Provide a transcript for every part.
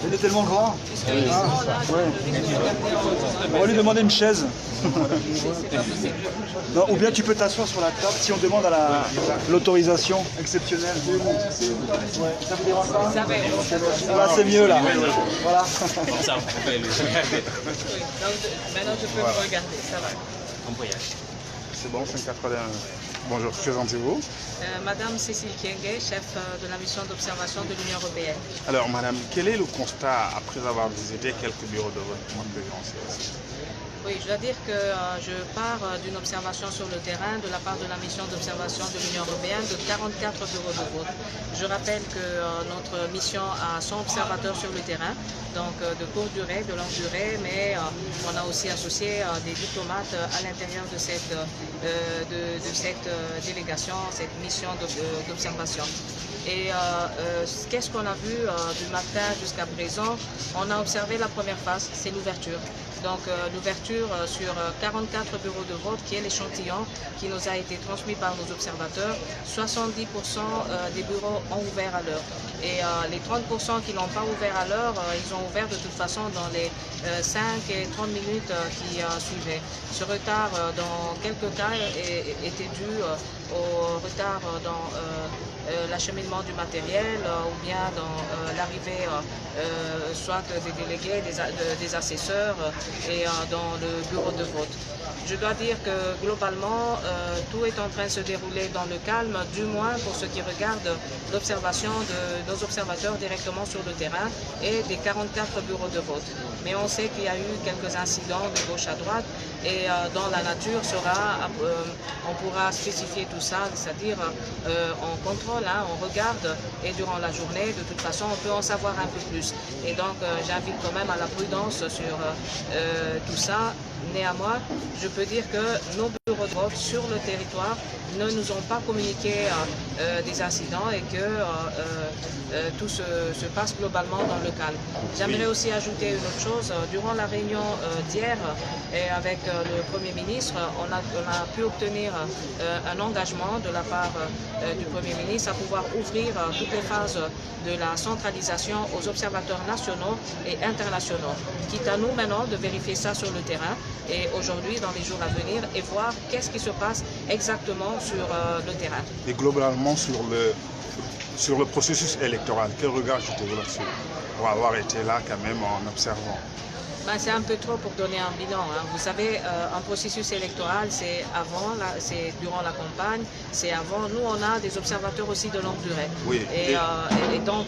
Il est tellement grand. On va lui demander une chaise. Non, ou bien tu peux t'asseoir sur la table si on demande à l'autorisation exceptionnelle. Ouais. Ça vous dérange pas? Là c'est mieux là. Voilà. Maintenant je peux me regarder, ça va. C'est bon, 581. Bonjour, présentez-vous. Madame Cécile Kienge, chef de la mission d'observation de l'Union européenne. Alors, madame, quel est le constat après avoir visité quelques bureaux de vote? Oui, je dois dire que je pars d'une observation sur le terrain de la part de la mission d'observation de l'Union européenne de 44 bureaux de vote. Je rappelle que notre mission a 100 observateurs sur le terrain, donc de courte durée, de longue durée, mais on a aussi associé des diplomates à l'intérieur de cette délégation, cette mission d'observation. Et qu'est-ce qu'on a vu du matin jusqu'à présent? On a observé la première phase, c'est l'ouverture. Donc l'ouverture sur 44 bureaux de vote, qui est l'échantillon qui nous a été transmis par nos observateurs. 70% des bureaux ont ouvert à l'heure. Et les 30% qui n'ont pas ouvert à l'heure, ils ont ouvert de toute façon dans les 5 et 30 minutes qui suivaient. Ce retard, dans quelques cas, était dû au retard dans l'acheminement du matériel ou bien dans l'arrivée soit des délégués, des assesseurs et dans le bureau de vote. Je dois dire que globalement, tout est en train de se dérouler dans le calme, du moins pour ce qui regarde l'observation de nos observateurs directement sur le terrain et des 44 bureaux de vote. Mais on sait qu'il y a eu quelques incidents de gauche à droite et dans la nature on pourra spécifier tout ça, c'est-à-dire on contrôle, on regarde et durant la journée, de toute façon, on peut en savoir un peu plus. Et donc, j'invite quand même à la prudence sur tout ça. Néanmoins, je peux dire que nos bureaux de vote sur le territoire ne nous ont pas communiqué des incidents et que tout se passe globalement dans le calme. J'aimerais aussi ajouter une autre chose. Durant la réunion d'hier avec le Premier ministre, on a pu obtenir un engagement de la part du Premier ministre à pouvoir ouvrir toutes les phases de la centralisation aux observateurs nationaux et internationaux. Quitte à nous maintenant de vérifier ça sur le terrain et aujourd'hui, dans les jours à venir, et voir qu'est-ce qui se passe exactement sur le terrain. Et globalement, sur le processus électoral, quel regard jetez-vous là-dessus pour avoir été là quand même en observant? C'est un peu trop pour donner un bilan. Vous savez, un processus électoral, c'est avant, c'est durant la campagne, c'est avant. Nous, on a des observateurs aussi de longue durée. Oui. Et donc,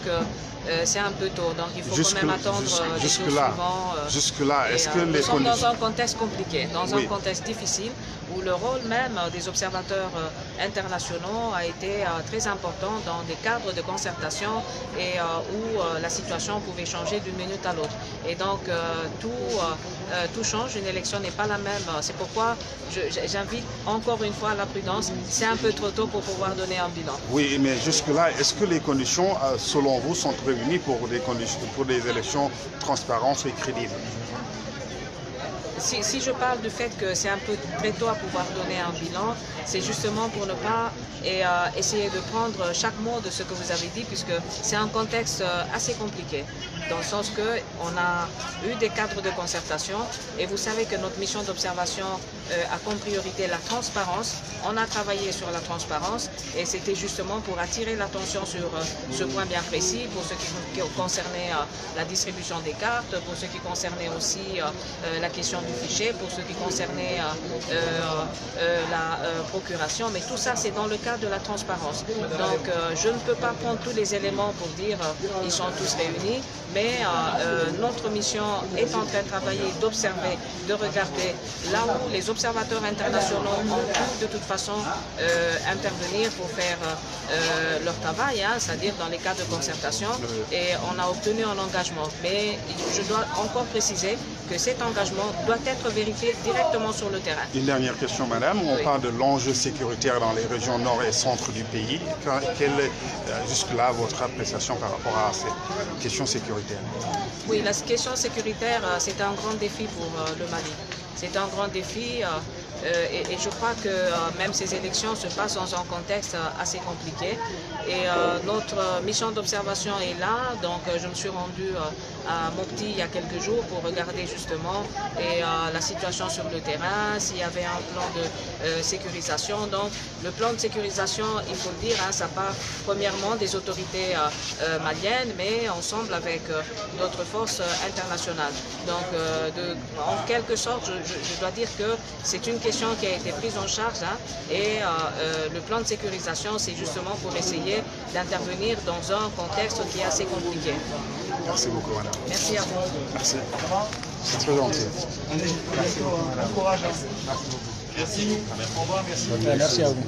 c'est un peu tôt. Donc, il faut quand même attendre Jusque-là, est-ce que les conditions... Nous sommes dans un contexte compliqué, dans un contexte difficile, où le rôle même des observateurs internationaux a été très important dans des cadres de concertation et où la situation pouvait changer d'une minute à l'autre. Et donc, tout change, une élection n'est pas la même. C'est pourquoi j'invite encore une fois à la prudence. C'est un peu trop tôt pour pouvoir donner un bilan. Oui, mais jusque-là, est-ce que les conditions, selon vous, sont réunies pour des élections transparentes et crédibles? Si je parle du fait que c'est un peu très tôt à pouvoir donner un bilan, c'est justement pour ne pas essayer de prendre chaque mot de ce que vous avez dit, puisque c'est un contexte assez compliqué, dans le sens qu'on a eu des cadres de concertation, et vous savez que notre mission d'observation a comme priorité la transparence. On a travaillé sur la transparence, et c'était justement pour attirer l'attention sur ce point bien précis, pour ce qui concernait la distribution des cartes, pour ce qui concernait aussi la question du fichier, pour ce qui concernait la procuration, mais tout ça c'est dans le cadre de la transparence. Donc je ne peux pas prendre tous les éléments pour dire ils sont tous réunis, mais notre mission est en train de travailler, d'observer, de regarder là où les observateurs internationaux ont pu de toute façon intervenir pour faire leur travail, c'est-à-dire dans les cas de concertation, et on a obtenu un engagement. Mais je dois encore préciser que cet engagement doit être vérifié directement sur le terrain. Une dernière question, madame. On parle de l'enjeu sécuritaire dans les régions nord et centre du pays. Quelle est jusque-là votre appréciation par rapport à cette question sécuritaire? Oui, la question sécuritaire, c'est un grand défi pour le Mali. C'est un grand défi et je crois que même ces élections se passent dans un contexte assez compliqué. Et notre mission d'observation est là, donc je me suis rendue à Mopti il y a quelques jours pour regarder justement la situation sur le terrain, s'il y avait un plan de sécurisation. Donc le plan de sécurisation, il faut le dire, hein, ça part premièrement des autorités maliennes, mais ensemble avec d'autres forces internationales. Donc en quelque sorte, je dois dire que c'est une question qui a été prise en charge, hein, et le plan de sécurisation, c'est justement pour essayer d'intervenir dans un contexte qui est assez compliqué. Merci beaucoup, madame. Merci à vous. Merci. C'est très gentil. Merci. Bon courage. Merci. Au revoir, merci. Merci à vous.